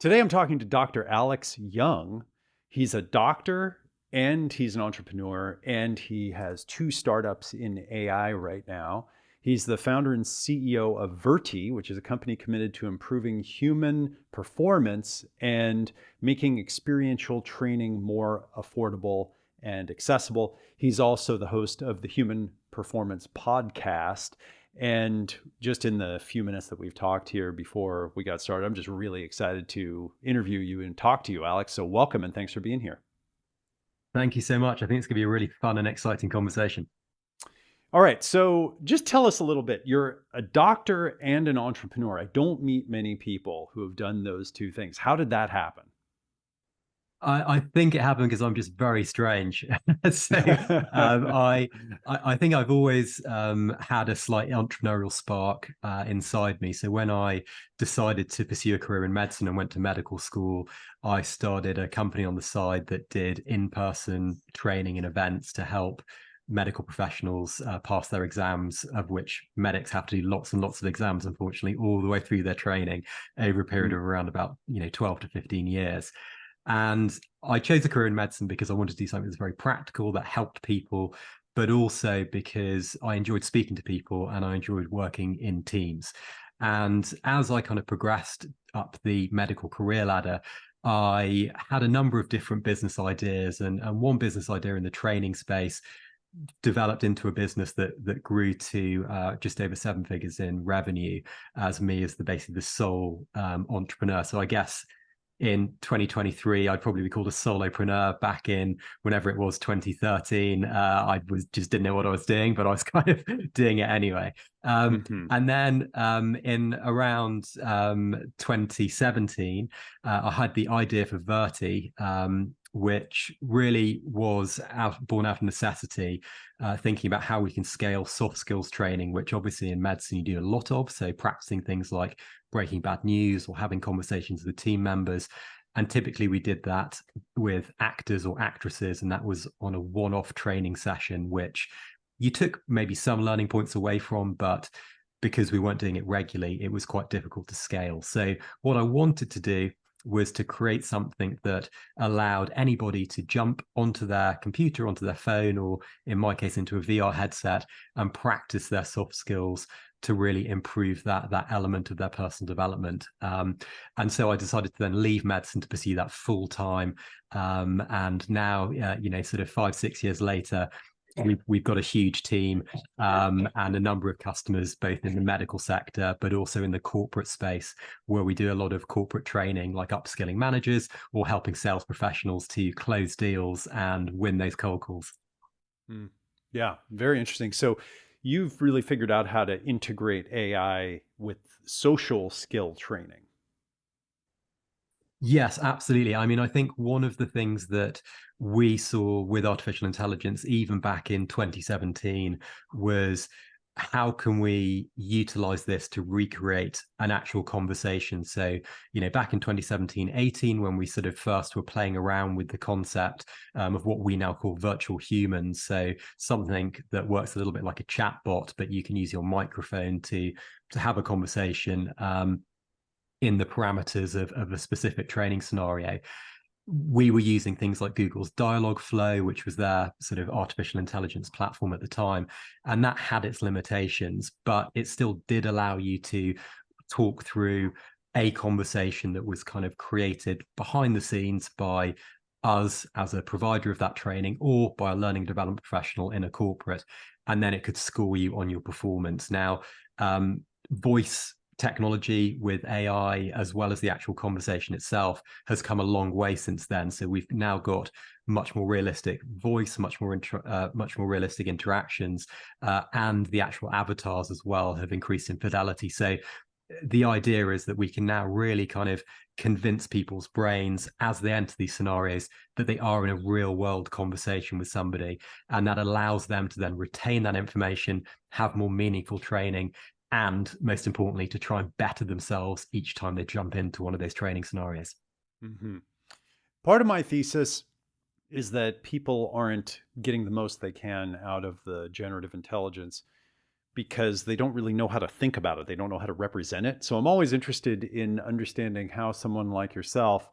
Today I'm talking to Dr. Alex Young. He's a doctor and he's an entrepreneur, and he has two startups in AI right now. He's the founder and CEO of Verti, which is a company committed to improving human performance and making experiential training more affordable and accessible. He's also the host of the Human Performance Podcast. And just in the few minutes that we've talked here before we got started, I'm just really excited to interview you and talk to you, Alex. So welcome and thanks for being here. Thank you so much. I think it's going to be a really fun and exciting conversation. All right. So just tell us a little bit. You're a doctor and an entrepreneur. I don't meet many people who have done those two things. How did that happen? I think it happened because I'm just very strange. So I think I've always had a slight entrepreneurial spark inside me. So when I decided to pursue a career in medicine and went to medical school, I started a company on the side that did in-person training and events to help medical professionals pass their exams, of which medics have to do lots and lots of exams, unfortunately, all the way through their training over a period of around about 12 to 15 years. And I chose a career in medicine because I wanted to do something that's very practical, that helped people, but also because I enjoyed speaking to people and I enjoyed working in teams. And as I kind of progressed up the medical career ladder, I had a number of different business ideas, and one business idea in the training space developed into a business that grew to just over seven figures in revenue, as me as basically the sole entrepreneur. So I guess in 2023, I'd probably be called a solopreneur. Back in whenever it was 2013, I was just didn't know what I was doing, but I was kind of doing it anyway. And then in around 2017, I had the idea for Verti, which really was born out of necessity, thinking about how we can scale soft skills training, which obviously in medicine you do a lot of. So practicing things like breaking bad news or having conversations with team members. And typically we did that with actors or actresses, and that was on a one-off training session, which you took maybe some learning points away from, but because we weren't doing it regularly, it was quite difficult to scale. So what I wanted to do was to create something that allowed anybody to jump onto their computer, onto their phone, or in my case, into a VR headset and practice their soft skills to really improve that element of their personal development. And so I decided to then leave medicine to pursue that full time. And now, sort of 5-6 years later, we've got a huge team and a number of customers, both in the medical sector, but also in the corporate space, where we do a lot of corporate training, like upskilling managers or helping sales professionals to close deals and win those cold calls. Yeah, very interesting. So you've really figured out how to integrate AI with social skill training. Yes, absolutely. I mean, I think one of the things that we saw with artificial intelligence, even back in 2017, was how can we utilize this to recreate an actual conversation? So, back in 2017-18, when we sort of first were playing around with the concept of what we now call virtual humans. So something that works a little bit like a chat bot, but you can use your microphone to have a conversation. In the parameters of a specific training scenario, we were using things like Google's Dialogflow, which was their sort of artificial intelligence platform at the time. And that had its limitations, but it still did allow you to talk through a conversation that was kind of created behind the scenes by us as a provider of that training, or by a learning development professional in a corporate. And then it could score you on your performance. Now, voice technology with AI, as well as the actual conversation itself, has come a long way since then. So we've now got much more realistic voice, much more realistic interactions, and the actual avatars as well have increased in fidelity. So the idea is that we can now really kind of convince people's brains as they enter these scenarios that they are in a real world conversation with somebody, and that allows them to then retain that information, have more meaningful training, and most importantly, to try and better themselves each time they jump into one of those training scenarios. Mm-hmm. Part of my thesis is that people aren't getting the most they can out of the generative intelligence because they don't really know how to think about it. They don't know how to represent it. So I'm always interested in understanding how someone like yourself,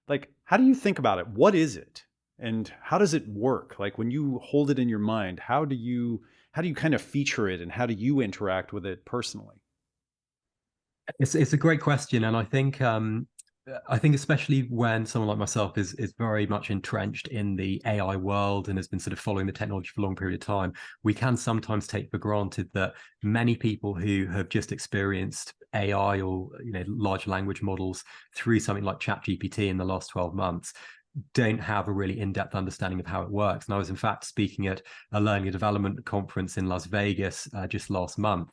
like, how do you think about it? What is it? And how does it work? Like when you hold it in your mind, how do you kind of feature it and how do you interact with it personally? It's a great question, and I think especially when someone like myself is very much entrenched in the AI world and has been sort of following the technology for a long period of time, we can sometimes take for granted that many people who have just experienced AI or large language models through something like ChatGPT in the last 12 months don't have a really in-depth understanding of how it works. And I was in fact speaking at a learning and development conference in Las Vegas just last month,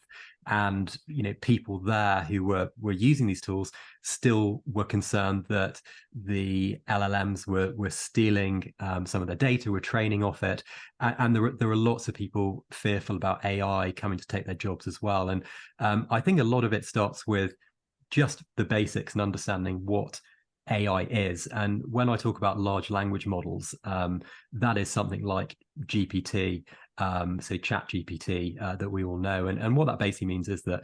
and people there who were using these tools still were concerned that the LLMs were stealing some of their data, were training off it, and there are lots of people fearful about AI coming to take their jobs as well. And I think a lot of it starts with just the basics and understanding what AI is. And when I talk about large language models, that is something like GPT, so ChatGPT, that we all know. And what that basically means is that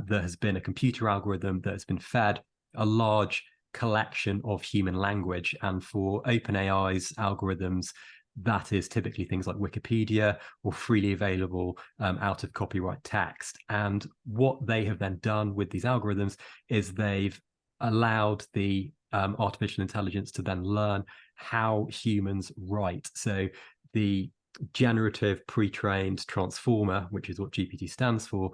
there has been a computer algorithm that has been fed a large collection of human language. And for OpenAI's algorithms, that is typically things like Wikipedia or freely available out of copyright text. And what they have then done with these algorithms is they've allowed the artificial intelligence to then learn how humans write. So the generative pre-trained transformer, which is what GPT stands for,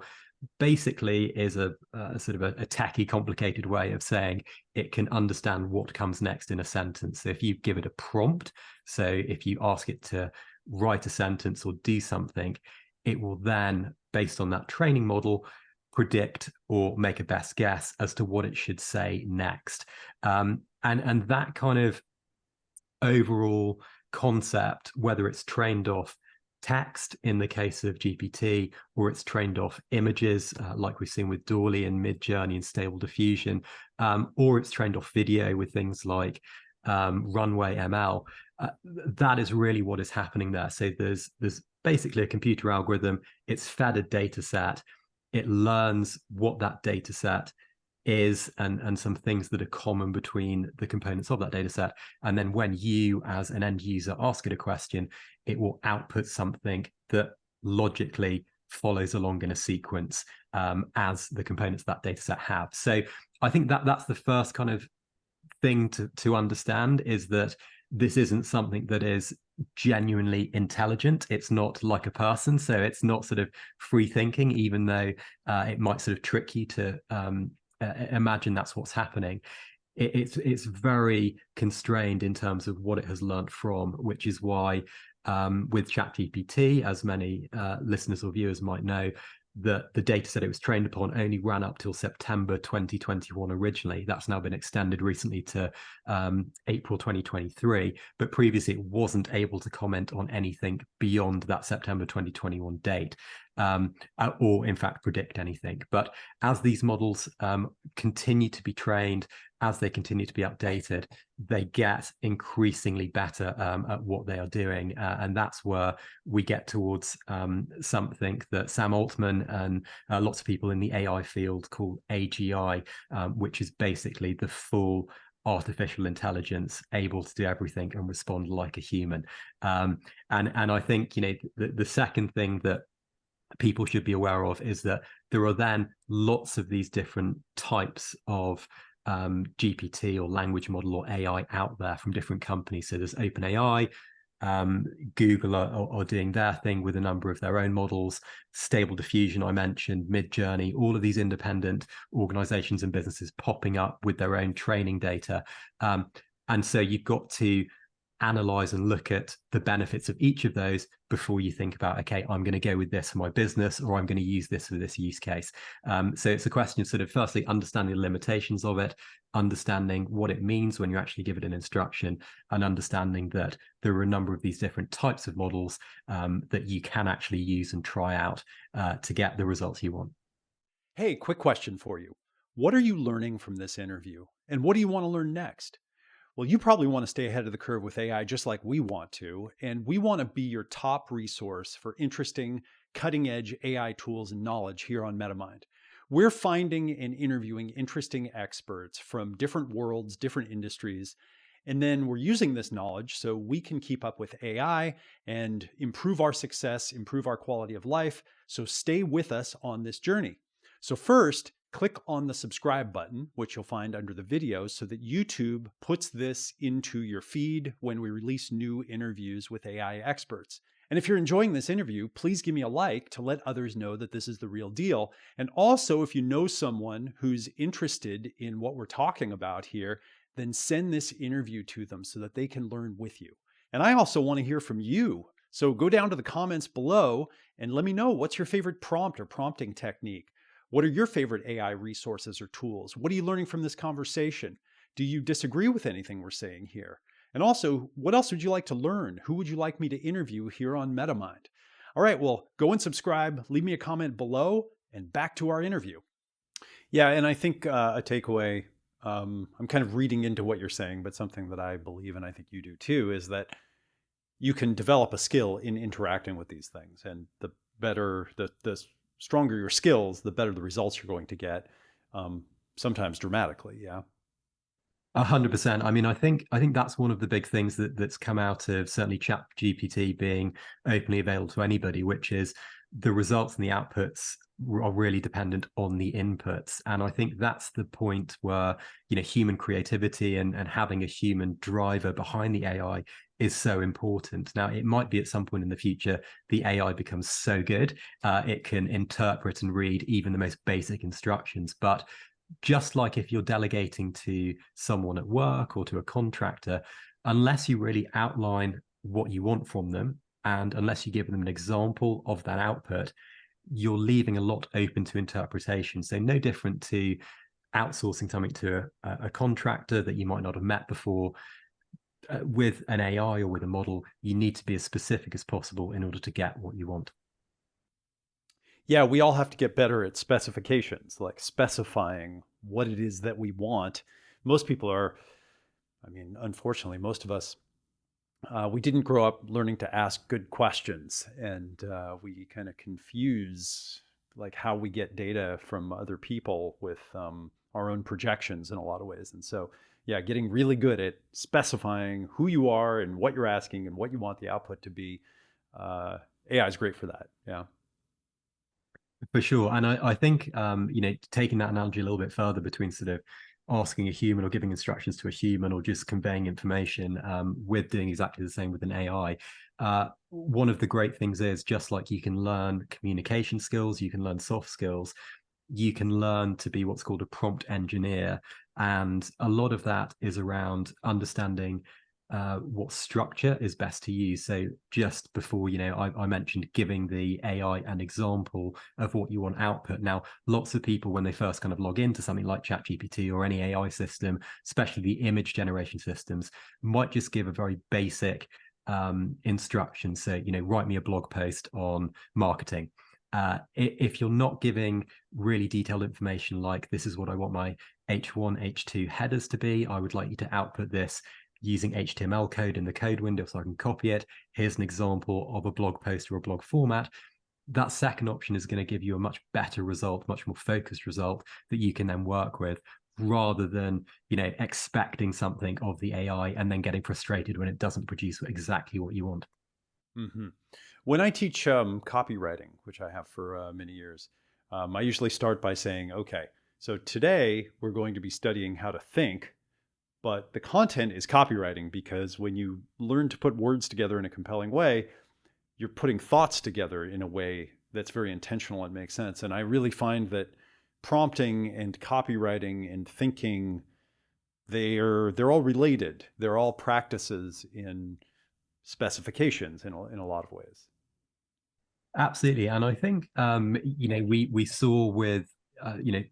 basically is a sort of a techie, complicated way of saying it can understand what comes next in a sentence. So if you give it a prompt, so if you ask it to write a sentence or do something, it will then, based on that training model, predict or make a best guess as to what it should say next. And that kind of overall concept, whether it's trained off text in the case of GPT, or it's trained off images, like we've seen with Dall-E and Midjourney and Stable Diffusion, or it's trained off video with things like Runway ML. That is really what is happening there. So there's basically a computer algorithm. It's fed a data set. It learns what that data set is and some things that are common between the components of that data set. And then when you, as an end user, ask it a question, it will output something that logically follows along in a sequence as the components of that data set have. So I think that's the first kind of thing to understand, is that this isn't something that is genuinely intelligent. It's not like a person, so it's not sort of free thinking, even though it might sort of trick you to imagine that's what's happening. It's very constrained in terms of what it has learned from, which is why with ChatGPT, as many listeners or viewers might know, that the data set it was trained upon only ran up till September 2021 originally. That's now been extended recently to April 2023. But previously, it wasn't able to comment on anything beyond that September 2021 date, or in fact predict anything. But as these models continue to be trained, as they continue to be updated, they get increasingly better at what they are doing. And that's where we get towards something that Sam Altman and lots of people in the AI field call AGI, which is basically the full artificial intelligence able to do everything and respond like a human. And I think, the second thing that people should be aware of is that there are then lots of these different types of GPT or language model or AI out there from different companies. So there's OpenAI, Google are doing their thing with a number of their own models, Stable Diffusion, I mentioned, Midjourney, all of these independent organizations and businesses popping up with their own training data. And so you've got to analyze and look at the benefits of each of those before you think about, okay, I'm going to go with this for my business, or I'm going to use this for this use case. So it's a question of sort of firstly understanding the limitations of it, understanding what it means when you actually give it an instruction, and understanding that there are a number of these different types of models that you can actually use and try out to get the results you want. Hey, quick question for you. What are you learning from this interview? And what do you want to learn next? Well, you probably want to stay ahead of the curve with AI just like we want to. And we want to be your top resource for interesting, cutting edge AI tools and knowledge here on Metamind. We're finding and interviewing interesting experts from different worlds, different industries, and then we're using this knowledge so we can keep up with AI and improve our success, improve our quality of life. So stay with us on this journey. So first, click on the subscribe button, which you'll find under the videos, so that YouTube puts this into your feed when we release new interviews with AI experts. And if you're enjoying this interview, please give me a like to let others know that this is the real deal. And also, if you know someone who's interested in what we're talking about here, then send this interview to them so that they can learn with you. And I also want to hear from you. So go down to the comments below and let me know, what's your favorite prompt or prompting technique? What are your favorite AI resources or tools? What are you learning from this conversation? Do you disagree with anything we're saying here? And also, what else would you like to learn? Who would you like me to interview here on Metamind? All right, well, go and subscribe, leave me a comment below, and back to our interview. Yeah, and I think a takeaway, I'm kind of reading into what you're saying, but something that I believe, and I think you do too, is that you can develop a skill in interacting with these things. And the better, the stronger your skills, the better the results you're going to get, sometimes dramatically. Yeah. 100%. I mean, I think that's one of the big things that's come out of certainly ChatGPT being openly available to anybody, which is the results and the outputs are really dependent on the inputs. And I think that's the point where, human creativity and having a human driver behind the AI is so important. Now, it might be at some point in the future, the AI becomes so good, it can interpret and read even the most basic instructions. But just like if you're delegating to someone at work or to a contractor, unless you really outline what you want from them, and unless you give them an example of that output, you're leaving a lot open to interpretation. So no different to outsourcing something to a contractor that you might not have met before. With an AI or with a model, you need to be as specific as possible in order to get what you want. Yeah, we all have to get better at specifications, like specifying what it is that we want. Most people are, unfortunately, most of us, we didn't grow up learning to ask good questions, and we kind of confuse like how we get data from other people with our own projections in a lot of ways. And so, yeah, getting really good at specifying who you are and what you're asking and what you want the output to be. AI is great for that. Yeah. For sure. And I think, taking that analogy a little bit further between sort of asking a human or giving instructions to a human or just conveying information, with doing exactly the same with an AI. One of the great things is, just like you can learn communication skills, you can learn soft skills, you can learn to be what's called a prompt engineer. And a lot of that is around understanding what structure is best to use. So just before, I mentioned giving the AI an example of what you want output. Now, lots of people, when they first kind of log into something like ChatGPT or any AI system, especially the image generation systems, might just give a very basic instruction. So, write me a blog post on marketing. If you're not giving really detailed information, like this is what I want my H1, H2 headers to be, I would like you to output this using HTML code in the code window so I can copy it. Here's an example of a blog post or a blog format. That second option is going to give you a much better result, much more focused result that you can then work with, rather than, expecting something of the AI and then getting frustrated when it doesn't produce exactly what you want. Mm-hmm. When I teach copywriting, which I have for many years, I usually start by saying, okay, so today we're going to be studying how to think, but the content is copywriting, because when you learn to put words together in a compelling way, you're putting thoughts together in a way that's very intentional and makes sense. And I really find that prompting and copywriting and thinking, they're all related. They're all practices in specifications in a lot of ways. Absolutely. And I think, we saw with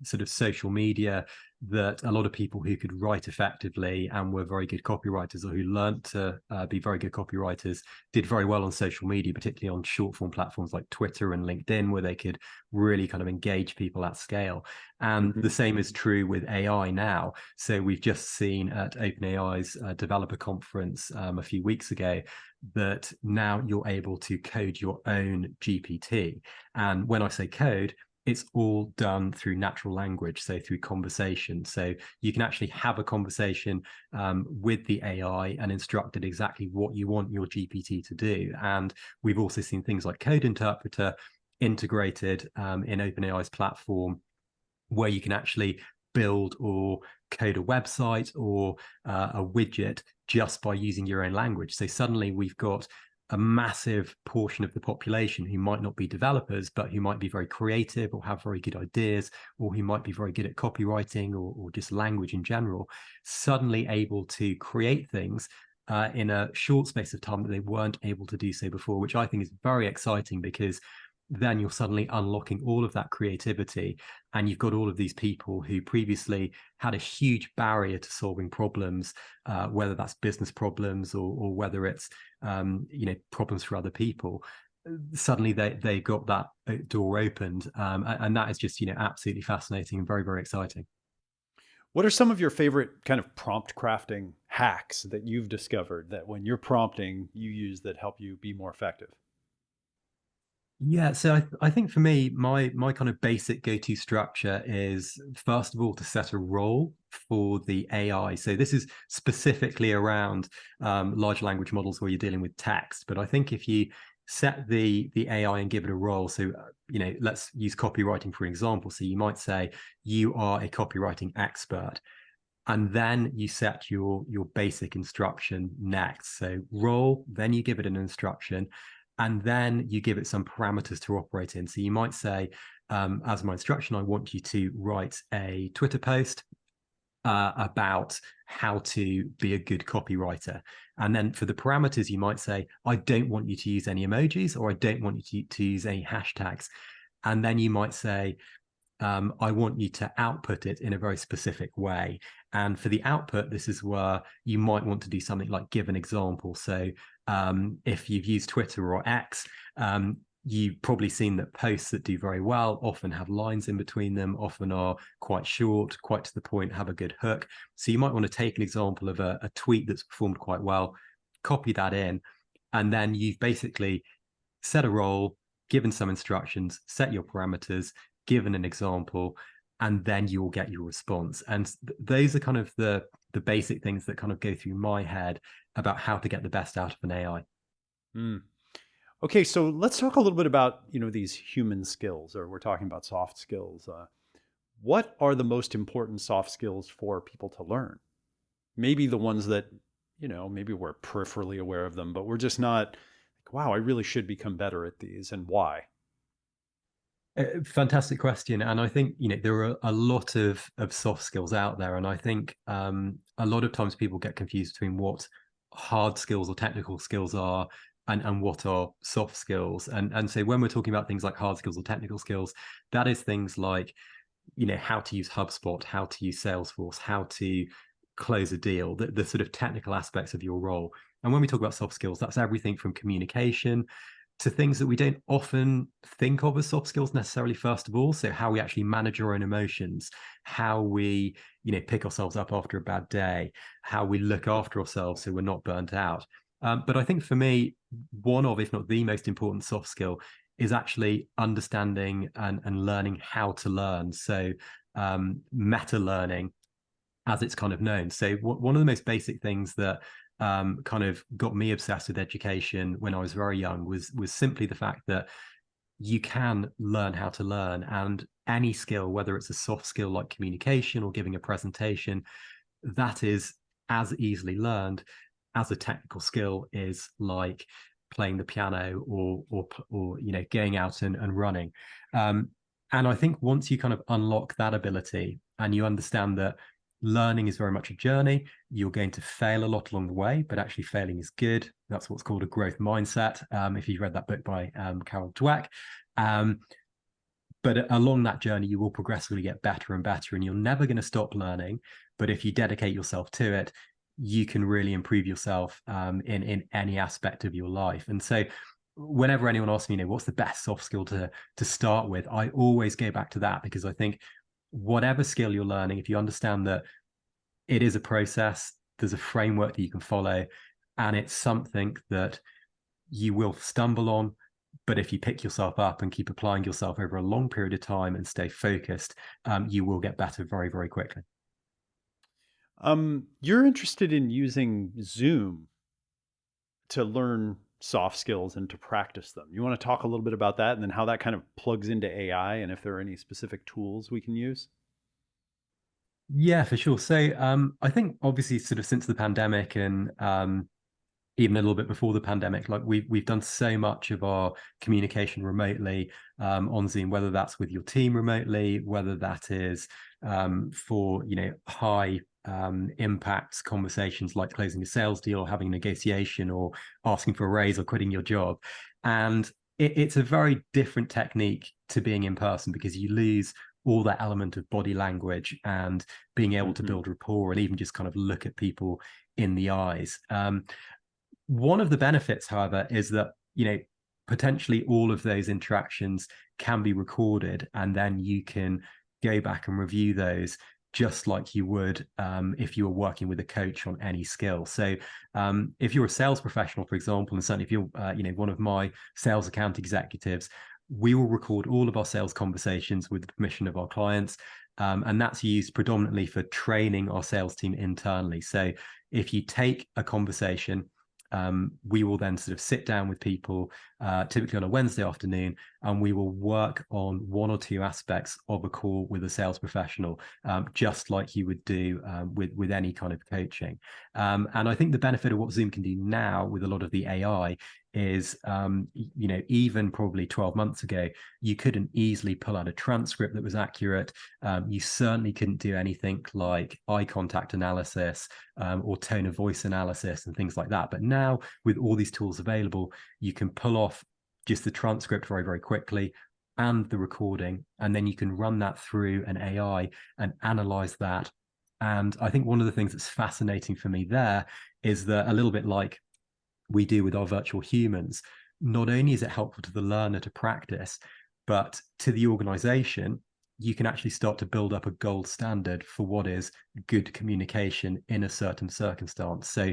sort of social media, that a lot of people who could write effectively and were very good copywriters, or who learned to be very good copywriters, did very well on social media, particularly on short form platforms like Twitter and LinkedIn, where they could really kind of engage people at scale. And the same is true with AI now. So we've just seen at OpenAI's developer conference a few weeks ago that now you're able to code your own GPT. And when I say code, it's all done through natural language, so through conversation. So you can actually have a conversation with the AI and instruct it exactly what you want your GPT to do. And we've also seen things like Code Interpreter integrated in OpenAI's platform, where you can actually build or code a website or a widget just by using your own language. So suddenly we've got a massive portion of the population who might not be developers, but who might be very creative or have very good ideas, or who might be very good at copywriting or just language in general, suddenly able to create things in a short space of time that they weren't able to do so before, which I think is very exciting, because then you're suddenly unlocking all of that creativity, and you've got all of these people who previously had a huge barrier to solving problems, whether that's business problems or whether it's problems for other people. Suddenly they got that door opened, and that is just absolutely fascinating and very, very exciting. What are some of your favorite kind of prompt crafting hacks that you've discovered that when you're prompting you use that help you be more effective? Yeah, so I think for me, my kind of basic go-to structure is, first of all, to set a role for the AI. So this is specifically around large language models where you're dealing with text. But I think if you set the AI and give it a role, so let's use copywriting for example. So you might say you are a copywriting expert, and then you set your basic instruction next. So role, then you give it an instruction, and then you give it some parameters to operate in. So you might say, as my instruction, I want you to write a Twitter post about how to be a good copywriter. And then for the parameters, you might say, I don't want you to use any emojis, or I don't want you to use any hashtags. And then you might say, I want you to output it in a very specific way. And for the output, this is where you might want to do something like give an example. So if you've used Twitter or X, you've probably seen that posts that do very well often have lines in between them, often are quite short, quite to the point, have a good hook. So you might want to take an example of a tweet that's performed quite well, copy that in, and then you've basically set a role, given some instructions, set your parameters, given an example, and then you will get your response. And those are kind of the basic things that kind of go through my head about how to get the best out of an AI. Mm. Okay, so let's talk a little bit about these human skills, or we're talking about soft skills. What are the most important soft skills for people to learn? Maybe the ones that maybe we're peripherally aware of them, but we're just not like, wow, I really should become better at these, and why? Fantastic question. And I think, there are a lot of soft skills out there. And I think a lot of times people get confused between what hard skills or technical skills are and what are soft skills. And so when we're talking about things like hard skills or technical skills, that is things like, how to use HubSpot, how to use Salesforce, how to close a deal, the sort of technical aspects of your role. And when we talk about soft skills, that's everything from communication to things that we don't often think of as soft skills necessarily, first of all. So how we actually manage our own emotions, how we, pick ourselves up after a bad day, how we look after ourselves so we're not burnt out. But I think for me, one of, if not the most important soft skill is actually understanding and learning how to learn. So meta learning, as it's kind of known. So one of the most basic things that kind of got me obsessed with education when I was very young was simply the fact that you can learn how to learn, and any skill, whether it's a soft skill like communication or giving a presentation, that is as easily learned as a technical skill is like playing the piano or going out and running. And I think once you kind of unlock that ability and you understand that learning is very much a journey, you're going to fail a lot along the way, but actually failing is good. That's what's called a growth mindset. If you've read that book by Carol Dweck. But along that journey, you will progressively get better and better, and you're never going to stop learning. But if you dedicate yourself to it, you can really improve yourself in any aspect of your life. And so whenever anyone asks me, what's the best soft skill to start with, I always go back to that, because I think whatever skill you're learning, if you understand that it is a process, there's a framework that you can follow, and it's something that you will stumble on, but if you pick yourself up and keep applying yourself over a long period of time and stay focused, you will get better very, very quickly. You're interested in using Zoom to learn soft skills and to practice them. You want to talk a little bit about that, and then how that kind of plugs into AI, and if there are any specific tools we can use? Yeah, for sure. So I think obviously sort of since the pandemic, and even a little bit before the pandemic, like we've done so much of our communication remotely on Zoom, whether that's with your team remotely, whether that is for high impact conversations like closing a sales deal, or having a negotiation, or asking for a raise, or quitting your job. And it's a very different technique to being in person, because you lose all that element of body language and being able to build rapport, and even just kind of look at people in the eyes. One of the benefits, however, is that, potentially all of those interactions can be recorded, and then you can go back and review those just like you would if you were working with a coach on any skill. So if you're a sales professional, for example, and certainly if you're one of my sales account executives, we will record all of our sales conversations with the permission of our clients. And that's used predominantly for training our sales team internally. So if you take a conversation, we will then sort of sit down with people, typically on a Wednesday afternoon, and we will work on one or two aspects of a call with a sales professional, just like you would do with any kind of coaching. And I think the benefit of what Zoom can do now with a lot of the AI is, even probably 12 months ago, you couldn't easily pull out a transcript that was accurate. You certainly couldn't do anything like eye contact analysis or tone of voice analysis and things like that. But now, with all these tools available, you can pull off just the transcript very, very quickly, and the recording, and then you can run that through an AI and analyze that. And I think one of the things that's fascinating for me there is that, a little bit like we do with our virtual humans, not only is it helpful to the learner to practice, but to the organization, you can actually start to build up a gold standard for what is good communication in a certain circumstance. So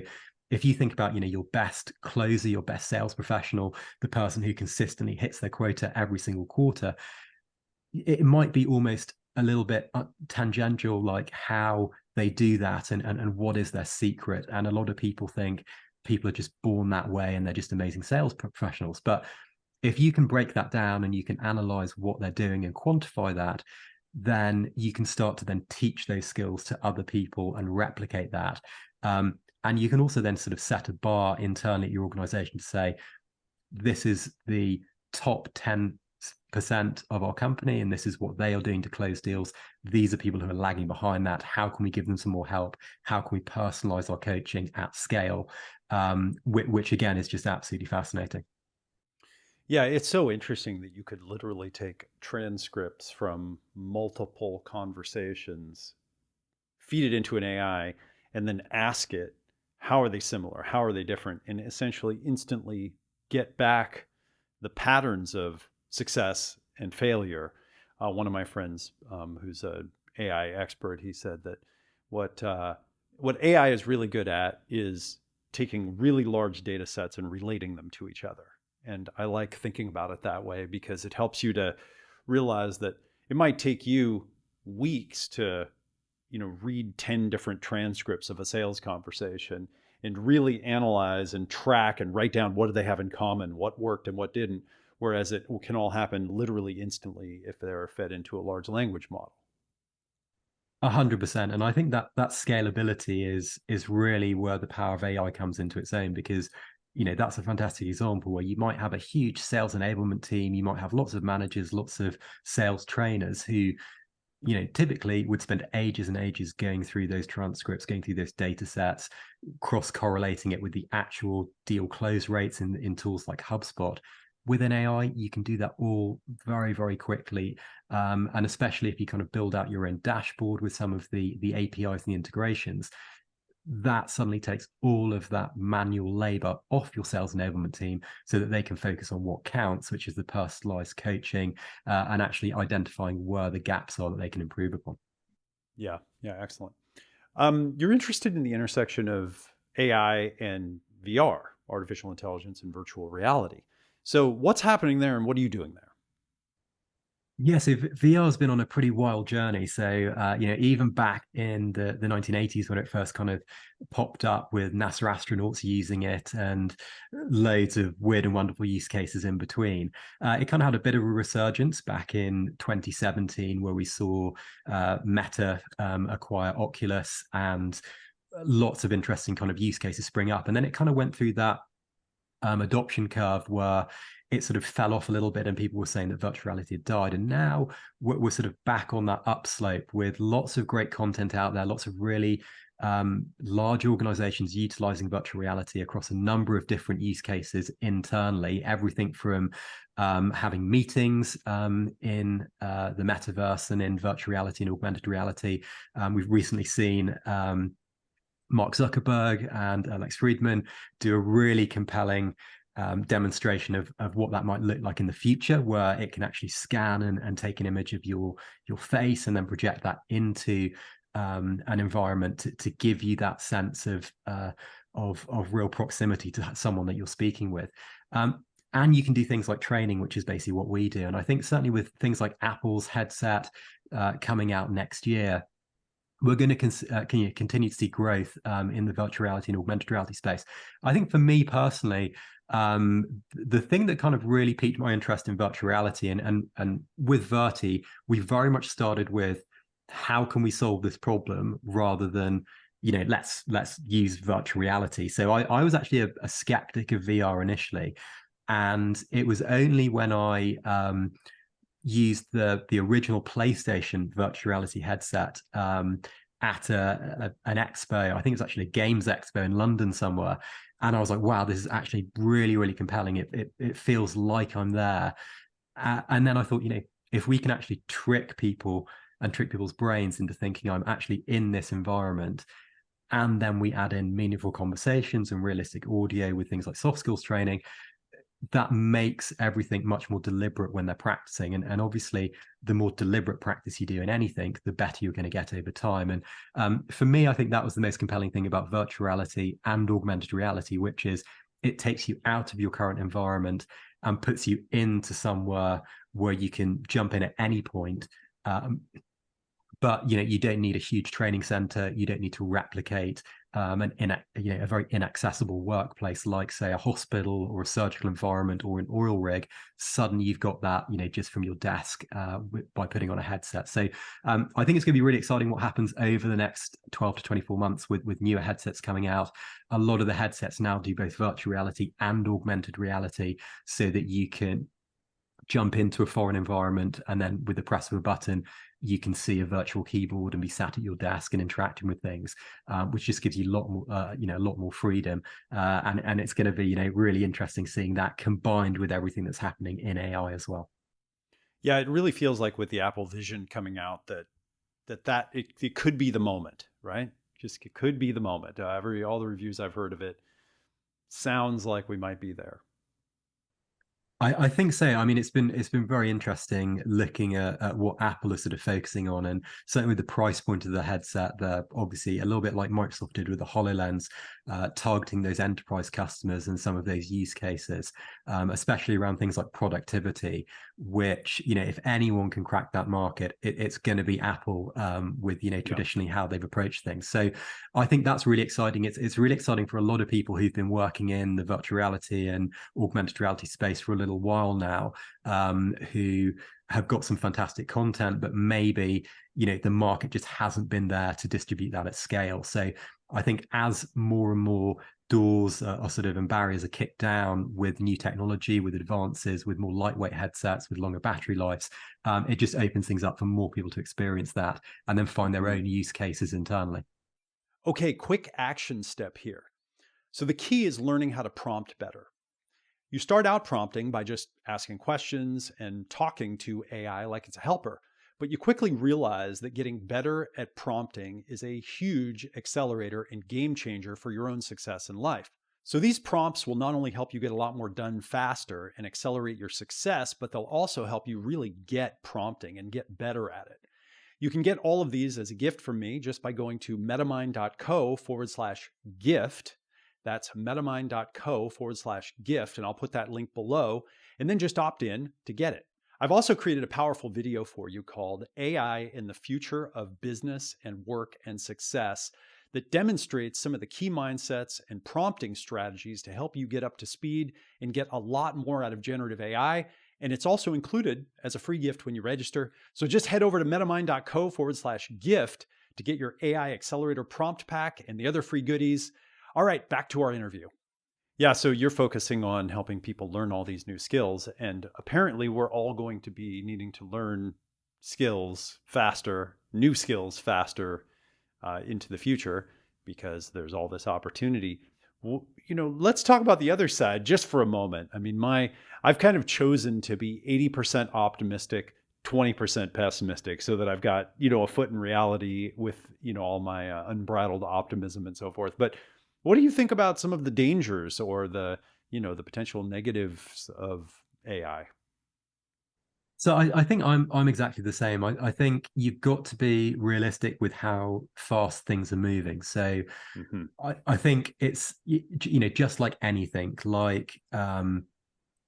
if you think about, your best closer, your best sales professional, the person who consistently hits their quota every single quarter, it might be almost a little bit tangential, like how they do that, and what is their secret. And a lot of people think people are just born that way and they're just amazing sales professionals. But if you can break that down and you can analyze what they're doing and quantify that, then you can start to then teach those skills to other people and replicate that. And you can also then sort of set a bar internally at your organization to say, this is the top 10% of our company, and this is what they are doing to close deals. These are people who are lagging behind that. How can we give them some more help? How can we personalize our coaching at scale? Which again is just absolutely fascinating. Yeah, it's so interesting that you could literally take transcripts from multiple conversations, feed it into an AI, and then ask it, how are they similar? How are they different? And essentially instantly get back the patterns of success and failure. One of my friends, who's an AI expert, he said that what AI is really good at is taking really large data sets and relating them to each other. And I like thinking about it that way, because it helps you to realize that it might take you weeks to, read 10 different transcripts of a sales conversation and really analyze and track and write down what do they have in common, what worked and what didn't. Whereas it can all happen literally instantly if they're fed into a large language model. 100%. And I think that scalability is really where the power of AI comes into its own, because that's a fantastic example where you might have a huge sales enablement team. You might have lots of managers, lots of sales trainers who, typically would spend ages and ages going through those transcripts, going through those data sets, cross-correlating it with the actual deal close rates in tools like HubSpot. within AI, you can do that all very, very quickly. And especially if you kind of build out your own dashboard with some of the APIs and the integrations, that suddenly takes all of that manual labor off your sales enablement team so that they can focus on what counts, which is the personalized coaching and actually identifying where the gaps are that they can improve upon. Yeah, yeah, excellent. You're interested in the intersection of AI and VR, artificial intelligence and virtual reality. So what's happening there and what are you doing there? Yes, VR has been on a pretty wild journey. So, even back in the 1980s when it first kind of popped up with NASA astronauts using it and loads of weird and wonderful use cases in between, it kind of had a bit of a resurgence back in 2017 where we saw Meta acquire Oculus and lots of interesting kind of use cases spring up. And then it kind of went through that adoption curve where it sort of fell off a little bit and people were saying that virtual reality had died. And now we're sort of back on that upslope with lots of great content out there, lots of really large organizations utilizing virtual reality across a number of different use cases internally, everything from having meetings in the metaverse and in virtual reality and augmented reality. We've recently seen Mark Zuckerberg and Alex Friedman do a really compelling demonstration of what that might look like in the future, where it can actually scan and take an image of your face and then project that into an environment to give you that sense of real proximity to someone that you're speaking with. And you can do things like training, which is basically what we do. And I think certainly with things like Apple's headset coming out next year, we're going to continue to see growth in the virtual reality and augmented reality space. I think for me personally, the thing that kind of really piqued my interest in virtual reality and with Verti, we very much started with how can we solve this problem rather than let's use virtual reality. So I was actually a skeptic of VR initially, and it was only when I used the original PlayStation virtual reality headset at an expo. I think it's actually a games expo in London somewhere. And I was like, wow, this is actually really, really compelling. It feels like I'm there. And then I thought, if we can actually trick people and trick people's brains into thinking I'm actually in this environment, and then we add in meaningful conversations and realistic audio with things like soft skills training, that makes everything much more deliberate when they're practicing. And obviously, the more deliberate practice you do in anything, the better you're going to get over time. And for me, I think that was the most compelling thing about virtual reality and augmented reality, which is it takes you out of your current environment and puts you into somewhere where you can jump in at any point. But you don't need a huge training center. You don't need to replicate a very inaccessible workplace like, say, a hospital or a surgical environment or an oil rig. Suddenly, you've got that just from your desk by putting on a headset. So I think it's going to be really exciting what happens over the next 12 to 24 months with newer headsets coming out. A lot of the headsets now do both virtual reality and augmented reality, so that you can jump into a foreign environment and then with the press of a button you can see a virtual keyboard and be sat at your desk and interacting with things, which just gives you a lot more a lot more freedom, and it's going to be really interesting seeing that combined with everything that's happening in AI as well. Yeah, it really feels like with the Apple Vision coming out that it could be the moment, right? Just it could be the moment. All the reviews I've heard of it sounds like we might be there. I think so. I mean, it's been very interesting looking at what Apple is sort of focusing on, and certainly with the price point of the headset, they're obviously a little bit like Microsoft did with the HoloLens, targeting those enterprise customers and some of those use cases, especially around things like productivity, which if anyone can crack that market, it's going to be Apple, with traditionally how they've approached things. So I think that's really exciting. It's really exciting for a lot of people who've been working in the virtual reality and augmented reality space for a little while now, who have got some fantastic content, but maybe the market just hasn't been there to distribute that at scale. So I think as more and more doors are sort of and barriers are kicked down with new technology, with advances, with more lightweight headsets, with longer battery lives, it just opens things up for more people to experience that and then find their own use cases internally. Okay, quick action step here. So the key is learning how to prompt better. You start out prompting by just asking questions and talking to AI like it's a helper. But you quickly realize that getting better at prompting is a huge accelerator and game changer for your own success in life. So these prompts will not only help you get a lot more done faster and accelerate your success, but they'll also help you really get prompting and get better at it. You can get all of these as a gift from me just by going to metamind.co/gift. That's metamind.co/gift, and I'll put that link below, and then just opt in to get it. I've also created a powerful video for you called AI in the Future of Business and Work and Success that demonstrates some of the key mindsets and prompting strategies to help you get up to speed and get a lot more out of generative AI. And it's also included as a free gift when you register. So just head over to metamind.co/gift to get your AI Accelerator Prompt Pack and the other free goodies. All right, back to our interview. Yeah, so you're focusing on helping people learn all these new skills. And apparently we're all going to be needing to learn skills faster, new skills faster into the future because there's all this opportunity. Well, let's talk about the other side just for a moment. I mean, I've kind of chosen to be 80% optimistic, 20% pessimistic so that I've got, a foot in reality with, all my unbridled optimism and so forth. But what do you think about some of the dangers or the potential negatives of AI? So I think I'm exactly the same. I think you've got to be realistic with how fast things are moving. So I think it's, just like anything, like, the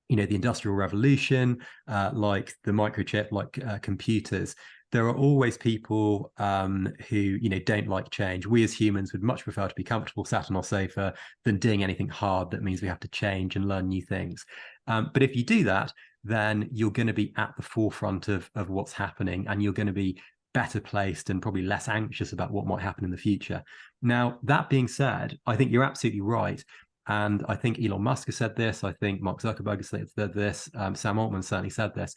Industrial Revolution, like the microchip, like computers. There are always people who, don't like change. We as humans would much prefer to be comfortable sat on our sofa than doing anything hard that means we have to change and learn new things. But if you do that, then you're going to be at the forefront of what's happening, and you're going to be better placed and probably less anxious about what might happen in the future. Now, that being said, I think you're absolutely right. And I think Elon Musk has said this. I think Mark Zuckerberg has said this. Sam Altman certainly said this.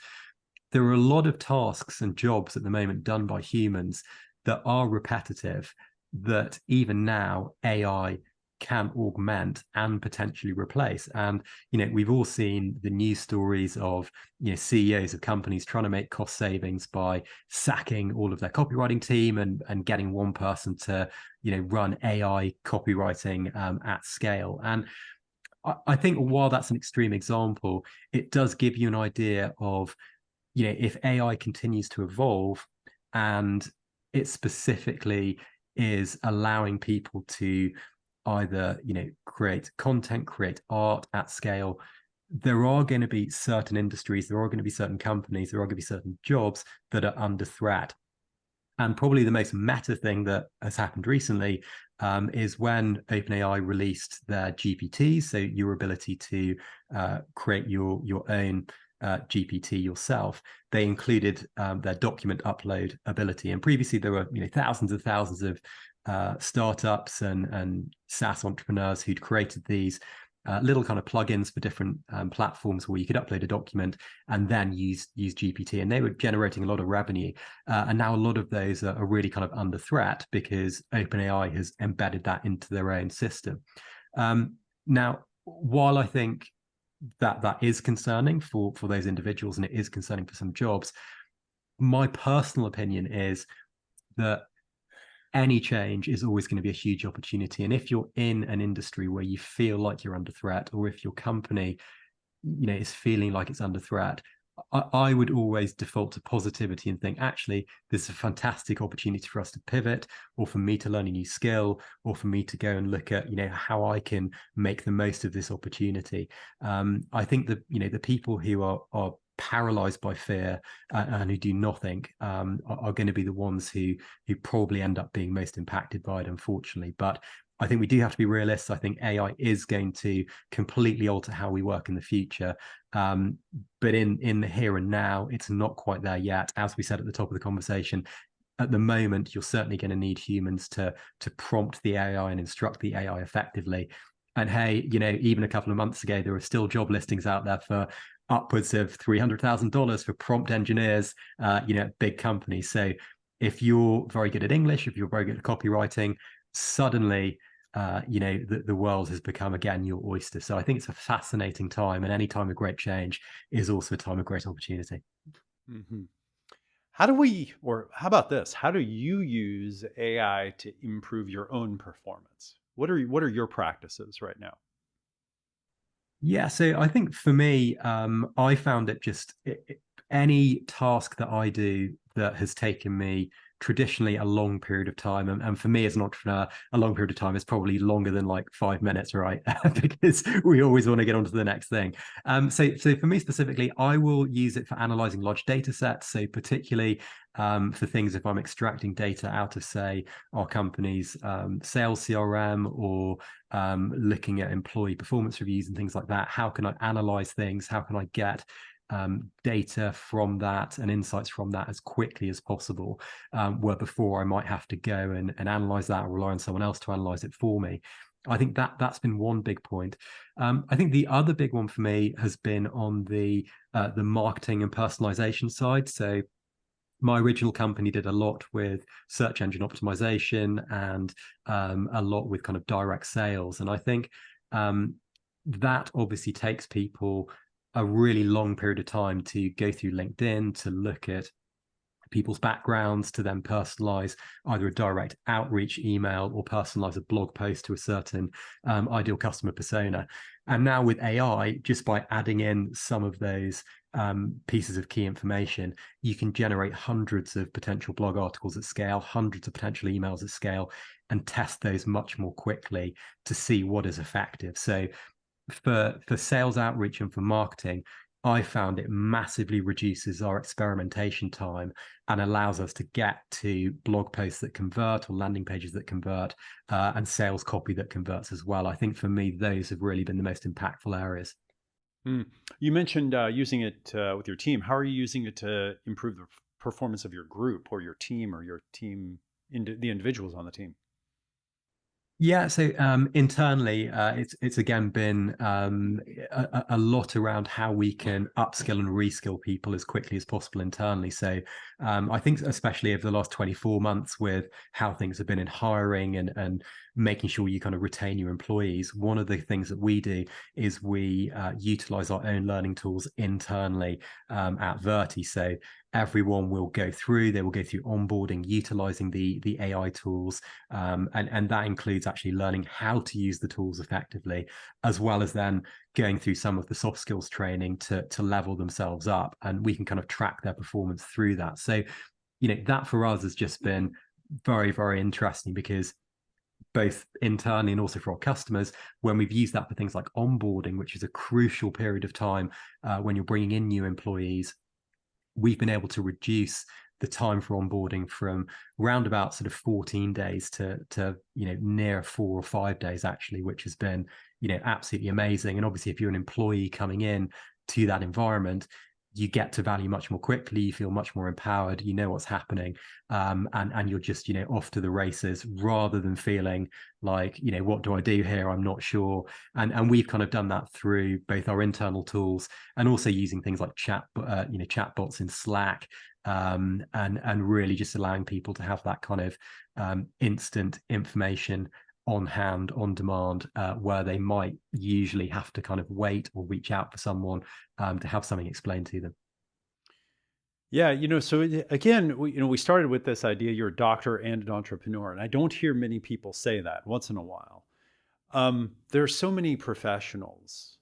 There are a lot of tasks and jobs at the moment done by humans that are repetitive, that even now AI can augment and potentially replace. And we've all seen the news stories of CEOs of companies trying to make cost savings by sacking all of their copywriting team and getting one person to run AI copywriting at scale. And I think while that's an extreme example, it does give you an idea of if AI continues to evolve and it specifically is allowing people to either create content, create art at scale, there are going to be certain industries, there are going to be certain companies, there are going to be certain jobs that are under threat. And probably the most meta thing that has happened recently is when OpenAI released their GPTs, so your ability to create your own GPT yourself. They included their document upload ability, and previously there were thousands and thousands of startups and SaaS entrepreneurs who'd created these little kind of plugins for different platforms where you could upload a document and then use GPT, and they were generating a lot of revenue. And now a lot of those are really kind of under threat because OpenAI has embedded that into their own system. Now, while I think that is concerning for those individuals and it is concerning for some jobs, my personal opinion is that any change is always going to be a huge opportunity. And if you're in an industry where you feel like you're under threat, or if your company, is feeling like it's under threat, I would always default to positivity and think, actually, this is a fantastic opportunity for us to pivot, or for me to learn a new skill, or for me to go and look at, how I can make the most of this opportunity. I think that, the people who are paralyzed by fear and who do nothing are going to be the ones who probably end up being most impacted by it, unfortunately. But I think we do have to be realists. I think AI is going to completely alter how we work in the future. But in the here and now, it's not quite there yet. As we said at the top of the conversation, at the moment, you're certainly going to need humans to prompt the AI and instruct the AI effectively. And hey, even a couple of months ago, there were still job listings out there for upwards of $300,000 for prompt engineers, big companies. So if you're very good at English, if you're very good at copywriting, suddenly the world has become again your oyster. So I think it's a fascinating time, and any time of great change is also a time of great opportunity. Hmm. How do we, or how about this? How do you use AI to improve your own performance? What are your practices right now? Yeah, so I think for me, I found it just any task that I do that has taken me traditionally a long period of time, and for me as an entrepreneur, a long period of time is probably longer than like 5 minutes, right? Because we always want to get on to the next thing. So for me specifically, I will use it for analyzing large data sets. So particularly for things if I'm extracting data out of, say, our company's sales CRM, or looking at employee performance reviews and things like that. How can I analyze things? How can I get data from that and insights from that as quickly as possible, where before I might have to go and analyze that or rely on someone else to analyze it for me. I think that's been one big point. I think the other big one for me has been on the marketing and personalization side. So my original company did a lot with search engine optimization and a lot with kind of direct sales. And I think that obviously takes people a really long period of time to go through LinkedIn, to look at people's backgrounds, to then personalize either a direct outreach email or personalize a blog post to a certain ideal customer persona. And now with AI, just by adding in some of those pieces of key information, you can generate hundreds of potential blog articles at scale, hundreds of potential emails at scale, and test those much more quickly to see what is effective. So for sales outreach and for marketing, I found it massively reduces our experimentation time and allows us to get to blog posts that convert, or landing pages that convert, and sales copy that converts as well. I think for me, those have really been the most impactful areas. Mm. You mentioned using it with your team. How are you using it to improve the performance of your group or your team, the individuals on the team? Yeah, so internally, it's again been a lot around how we can upskill and reskill people as quickly as possible internally. So I think especially over the last 24 months, with how things have been in hiring and making sure you kind of retain your employees, one of the things that we do is we utilize our own learning tools internally at Verti. So everyone will go through, they will go through onboarding, utilizing the AI tools. And that includes actually learning how to use the tools effectively, as well as then going through some of the soft skills training to level themselves up. And we can kind of track their performance through that. So, that for us has just been very, very interesting, because both internally and also for our customers, when we've used that for things like onboarding, which is a crucial period of time when you're bringing in new employees, we've been able to reduce the time for onboarding from round about sort of 14 days to near 4 or 5 days actually, which has been absolutely amazing. And obviously, if you're an employee coming in to that environment, you get to value much more quickly, you feel much more empowered, you know what's happening, and you're just off to the races, rather than feeling like, what do I do here, I'm not sure. And we've kind of done that through both our internal tools and also using things like chatbots in Slack, and really just allowing people to have that kind of instant information on hand, on demand, where they might usually have to kind of wait or reach out for someone to have something explained to them. Yeah, so again, we started with this idea you're a doctor and an entrepreneur, and I don't hear many people say that. Once in a while. There are so many professionals,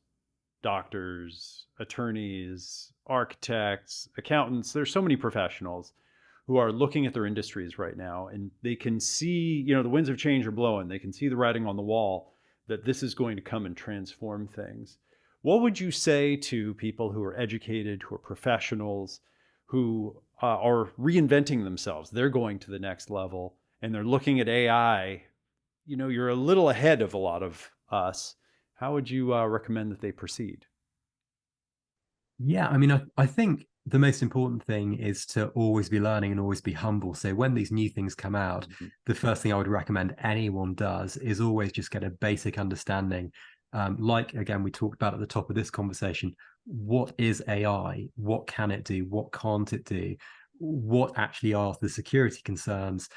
doctors, attorneys, architects, accountants. There's so many professionals who are looking at their industries right now, and they can see, the winds of change are blowing. They can see the writing on the wall that this is going to come and transform things. What would you say to people who are educated, who are professionals, who are reinventing themselves? They're going to the next level and they're looking at AI. You're a little ahead of a lot of us. How would you recommend that they proceed? Yeah, I mean, I think the most important thing is to always be learning and always be humble. So when these new things come out, Mhm. the first thing I would recommend anyone does is always just get a basic understanding. Like, again, we talked about at the top of this conversation, what is AI? What can it do? What can't it do? what actually are the security concerns?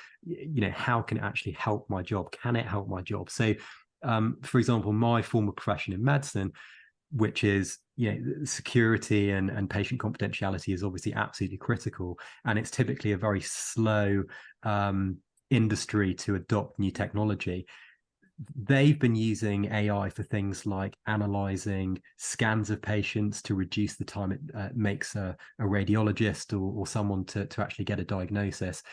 How can it actually help my job? Can it help my job? So, for example, my former profession in medicine, which is security and patient confidentiality, is obviously absolutely critical, and it's typically a very slow industry to adopt new technology. They've been using AI for things like analyzing scans of patients to reduce the time it makes a radiologist or someone to actually get a diagnosis.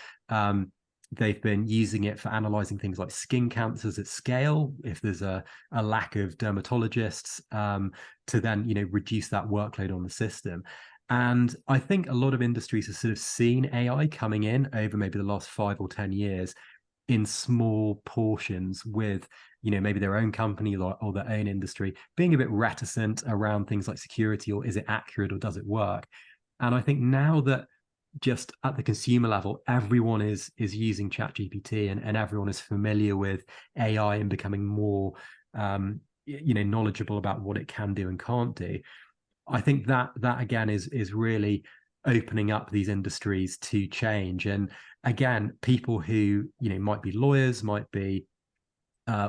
They've been using it for analyzing things like skin cancers at scale, if there's a lack of dermatologists, to then reduce that workload on the system. And I think a lot of industries have sort of seen AI coming in over maybe the last 5 or 10 years in small portions, with maybe their own company or their own industry being a bit reticent around things like security, or is it accurate, or does it work? And I think now that just at the consumer level, everyone is using ChatGPT, and everyone is familiar with AI and becoming more knowledgeable about what it can do and can't do. I think that again is really opening up these industries to change. And again, people who might be lawyers, might be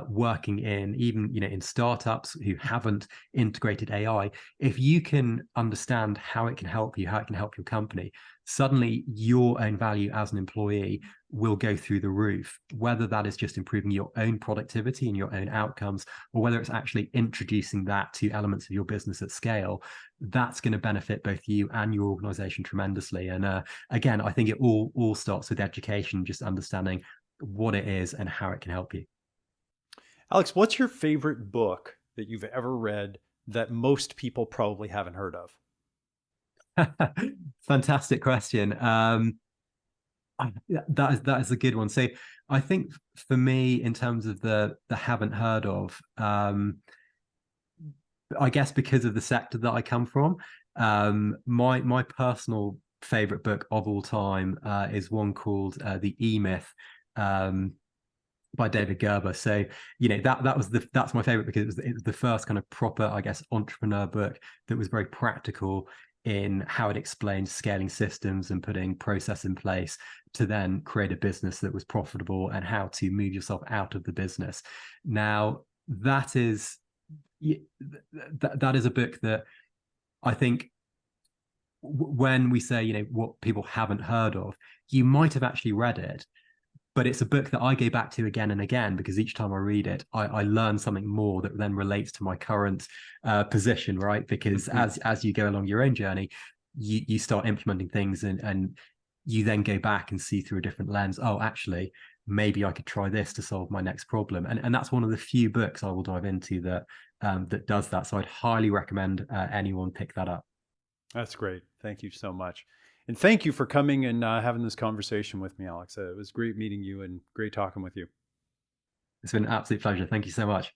working in even in startups who haven't integrated AI, if you can understand how it can help you, how it can help your company, suddenly your own value as an employee will go through the roof, whether that is just improving your own productivity and your own outcomes, or whether it's actually introducing that to elements of your business at scale. That's going to benefit both you and your organization tremendously. And again, I think it all starts with education, just understanding what it is and how it can help you. Alex, what's your favorite book that you've ever read that most people probably haven't heard of? Fantastic question. That is a good one. So I think for me, in terms of the haven't heard of, I guess because of the sector that I come from, my personal favorite book of all time is one called The E-Myth, by David Gerber. So that's my favorite because it was the first kind of proper, I guess, entrepreneur book that was very practical in how it explained scaling systems and putting process in place to then create a business that was profitable, and how to move yourself out of the business. Now, that is a book that I think when we say what people haven't heard of, you might have actually read it, but it's a book that I go back to again and again, because each time I read it, I learn something more that then relates to my current position, right? Because as you go along your own journey, you start implementing things, and you then go back and see through a different lens. Oh, actually, maybe I could try this to solve my next problem. And that's one of the few books I will dive into that does that. So I'd highly recommend anyone pick that up. That's great. Thank you so much. And thank you for coming and having this conversation with me, Alex. It was great meeting you and great talking with you. It's been an absolute pleasure. Thank you so much.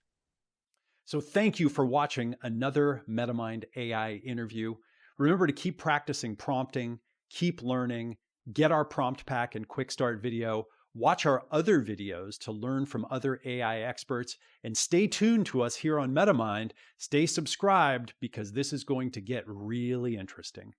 So thank you for watching another Metamind AI interview. Remember to keep practicing prompting, keep learning, get our prompt pack and quick start video, watch our other videos to learn from other AI experts, and stay tuned to us here on Metamind. Stay subscribed because this is going to get really interesting.